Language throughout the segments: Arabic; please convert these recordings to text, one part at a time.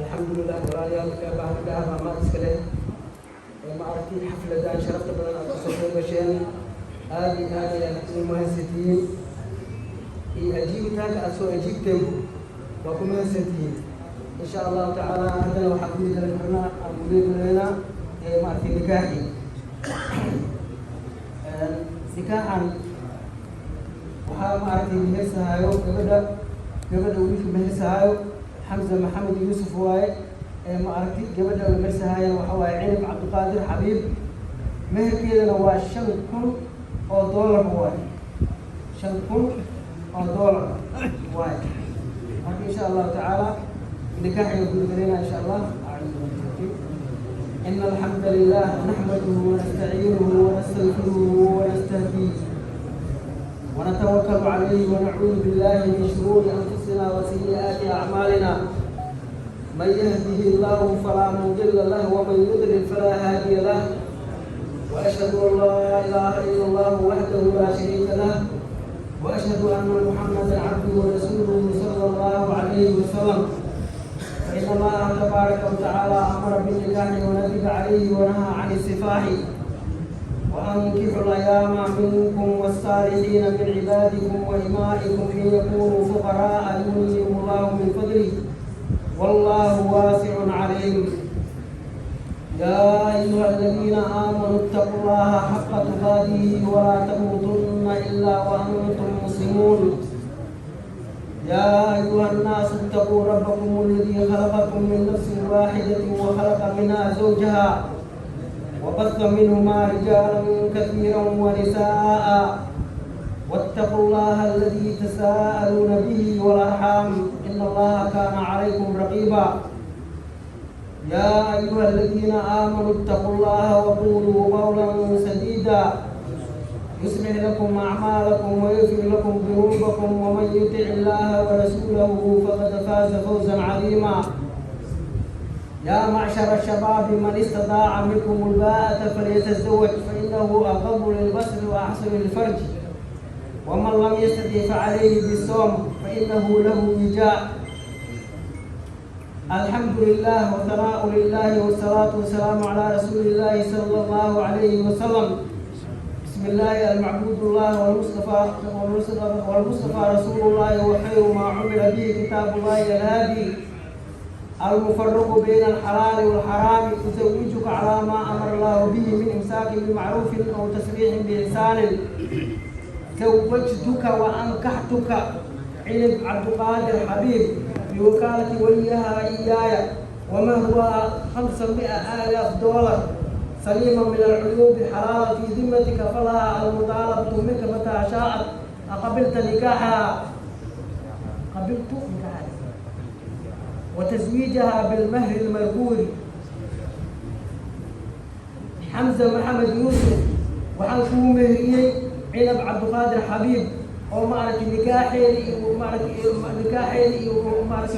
الحمد لله ولا بعد دهر ما إسكله ما أرتي حفلة دان شرفت بدنا أتصل بشين هذه المهندسين أجيب تاك أسوء أجيب تم وكم مهندسين إن شاء الله تعالى عندنا وحبيت لنا أمريد لنا ما أرتي نكاحي نكاحا وحا ما أرتي مهندسها يوم قبل ويش مهندسها يوم حمزة محمد يوسف واي ما أرتي قبل مهندسها يوم وحواي عنب عبد القادر حبيب مهر كذا نواش $5,000 واي $5,000 واي إن شاء الله تعالى نكاح يقول لنا إن شاء الله. إن الحمد لله نحمده ونستعينه ونستغفره ونستهديه ونتوكل عليه ونعوذ بالله من شرور أنفسنا وسيئات أعمالنا. من يهده الله فلا مضل له ومن يضلل فلا هادي له. وأشهد أن لا إله إلا الله وحده لا شريك له وأشهد أن محمدا عبده ورسوله صلى الله عليه وسلم. فإن الله تبارك وتعالى أمر بالنكاح وندب عليه ونهى عن السفاح. وأنكحوا الأيام منكم والصالحين من عبادكم وإمائكم إن يكونوا فقراء يغنيهم الله من فضله والله واسع عليم. يا أيها الذين آمنوا اتقوا الله حق تقاته ولا تموتن إلا وأنتم مسلمون. يا أيها الناس اتقوا ربكم الذي خلقكم من نفس واحدة وخلق منها زوجها وبث منهما رجالا كثيرا ونساء واتقوا الله الذي تساءلون به والأرحام إن الله كان عليكم رقيبا. يا أيها الذين آمنوا اتقوا الله وقولوا قولا سديدا يصلح لكم أعمالكم ويغفر لكم ذنوبكم ومن يطع الله ورسوله فقد فاز فوزا عظيما. يا معشر الشباب من استطاع منكم الباءة فليتزوج فإنه أغض للبصر وأحسن للفرج ومن لم يستطع فعليه بالصوم فإنه له وجاء. الحمد لله والثناء لله والصلاة والسلام على رسول الله صلى الله عليه وسلم. بسم الله المعبود الله والمصطفى رسول الله وخير ما عمل به كتاب الله الهادي المفرق بين الحلال والحرام. أزوجك على ما أمر الله به من إمساك بمعروف أو تسريح بإحسان. زوجتك وأنكحتك عنب عبد القادر حبيب بوكالة وليها إياي وما هو $500,000 سليما من العيوب حلال في ذمتك فلها المطالبة منك متى شاءت. أقبلت نكاحها قبلت نكاحها وتزويجها بالمهر المرجول. حمزة محمد يوسف وحنكو مهريي عنب عبد القادر حبيب ومعرك نكاحي ومعرك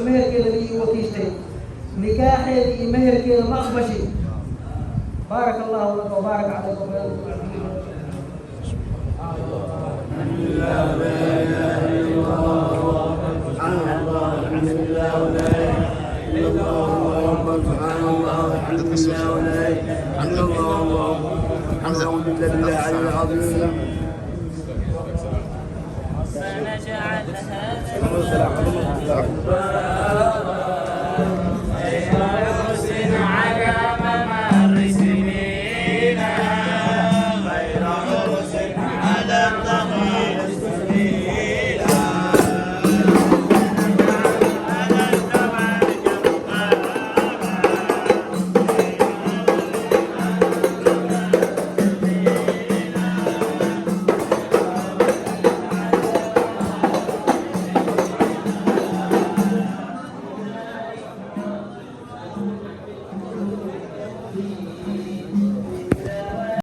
مهر كذا لي وكيشتي نكاحي مهر كذا ما أخبشي. بارك الله لك وبارك عليكم. الحمد لله ولا إله إلا الله سبحان الله الحمد لله ولا إله إلا الله سبحان الله الحمد لله ولا إله إلا الله حمزة الحمد لله العظيم. فنجعل هذا